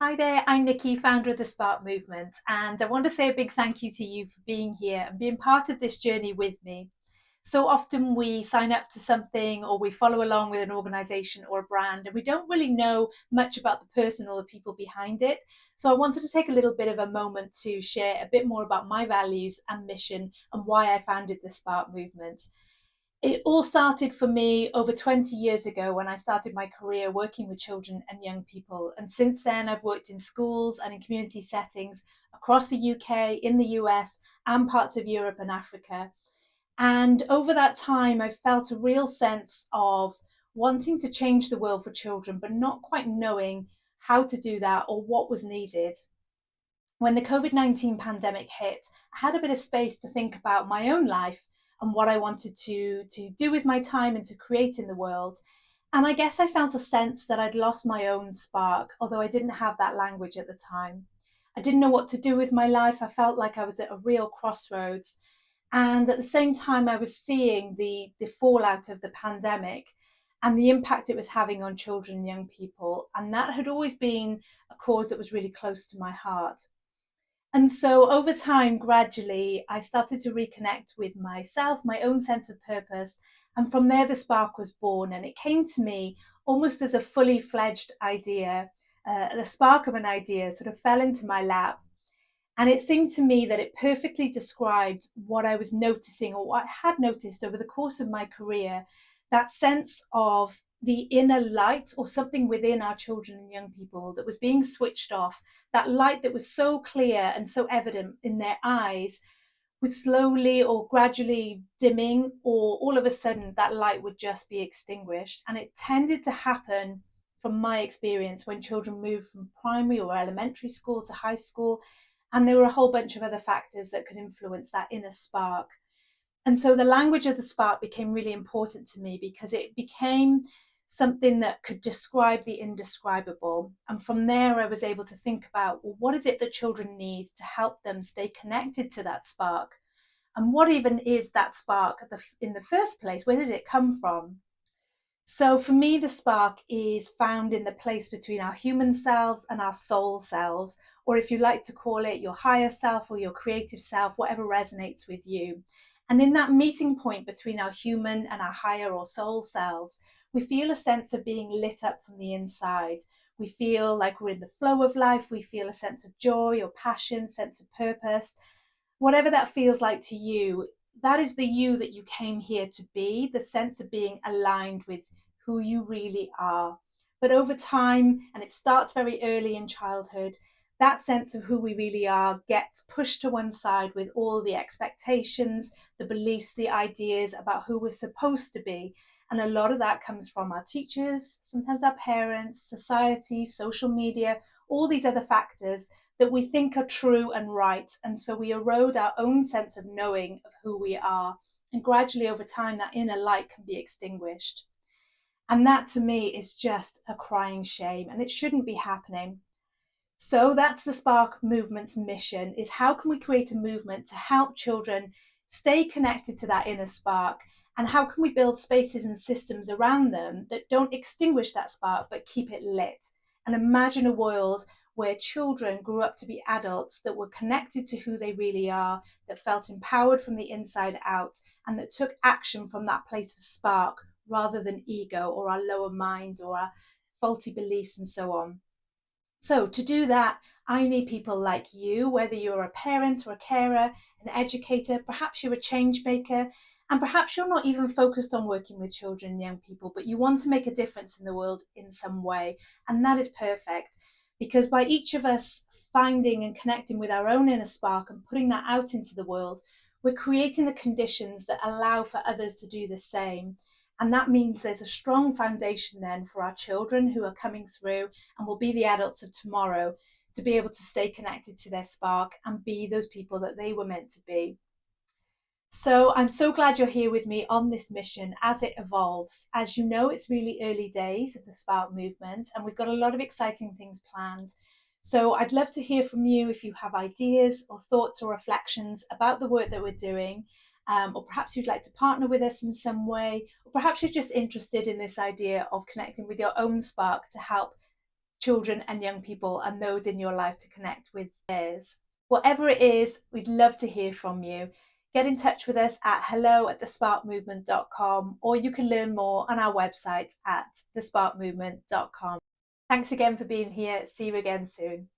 Hi there, I'm Nikki, founder of the Spark Movement, and I want to say a big thank you to you for being here and being part of this journey with me. So often we sign up to something or we follow along with an organization or a brand, and we don't really know much about the person or the people behind it. So I wanted to take a little bit of a moment to share a bit more about my values and mission and why I founded the Spark Movement. It all started for me over 20 years ago when I started my career working with children and young people. And since then, I've worked in schools and in community settings across the UK, in the US, and parts of Europe and Africa. And over that time, I've felt a real sense of wanting to change the world for children, but not quite knowing how to do that or what was needed. When the COVID-19 pandemic hit, I had a bit of space to think about my own life and what I wanted to do with my time and to create in the world. And I guess I felt a sense that I'd lost my own spark, although I didn't have that language at the time. I didn't know what to do with my life. I felt like I was at a real crossroads. And at the same time, I was seeing the fallout of the pandemic and the impact it was having on children and young people. And that had always been a cause that was really close to my heart. And so over time, gradually, I started to reconnect with myself, my own sense of purpose. And from there, the spark was born. And it came to me almost as a fully fledged idea. The spark of an idea sort of fell into my lap. And it seemed to me that it perfectly described what I was noticing or what I had noticed over the course of my career, that sense of the inner light or something within our children and young people that was being switched off, that light that was so clear and so evident in their eyes was slowly or gradually dimming, or all of a sudden that light would just be extinguished. And it tended to happen, from my experience, when children moved from primary or elementary school to high school. And there were a whole bunch of other factors that could influence that inner spark. And so the language of the spark became really important to me because it became something that could describe the indescribable. And from there, I was able to think about, well, what is it that children need to help them stay connected to that spark? And what even is that spark in the first place? Where did it come from? So for me, the spark is found in the place between our human selves and our soul selves, or if you like to call it your higher self or your creative self, whatever resonates with you. And in that meeting point between our human and our higher or soul selves, we feel a sense of being lit up from the inside. We feel like we're in the flow of life. We feel a sense of joy or passion, sense of purpose. Whatever that feels like to you, that is the you that you came here to be, the sense of being aligned with who you really are. But over time, and it starts very early in childhood, that sense of who we really are gets pushed to one side with all the expectations, the beliefs, the ideas about who we're supposed to be. And a lot of that comes from our teachers, sometimes our parents, society, social media, all these other factors that we think are true and right. And so we erode our own sense of knowing of who we are. And gradually over time, that inner light can be extinguished. And that to me is just a crying shame, and it shouldn't be happening. So that's the Spark Movement's mission, is how can we create a movement to help children stay connected to that inner spark, and how can we build spaces and systems around them that don't extinguish that spark but keep it lit. And imagine a world where children grew up to be adults that were connected to who they really are, that felt empowered from the inside out, and that took action from that place of spark rather than ego or our lower mind or our faulty beliefs and so on. So to do that, I need people like you, whether you're a parent or a carer, an educator, perhaps you're a change maker, and perhaps you're not even focused on working with children and young people, but you want to make a difference in the world in some way. And that is perfect, because by each of us finding and connecting with our own inner spark and putting that out into the world, we're creating the conditions that allow for others to do the same. And that means there's a strong foundation then for our children who are coming through and will be the adults of tomorrow to be able to stay connected to their spark and be those people that they were meant to be. So I'm so glad you're here with me on this mission as it evolves. As you know, it's really early days of the Spark movement, and we've got a lot of exciting things planned. So I'd love to hear from you if you have ideas or thoughts or reflections about the work that we're doing, or perhaps you'd like to partner with us in some way, or perhaps you're just interested in this idea of connecting with your own spark to help children and young people and those in your life to connect with theirs. Whatever it is, we'd love to hear from you. Get in touch with us at hello@thesparkmovement.com, or you can learn more on our website at thesparkmovement.com. Thanks again for being here. See you again soon.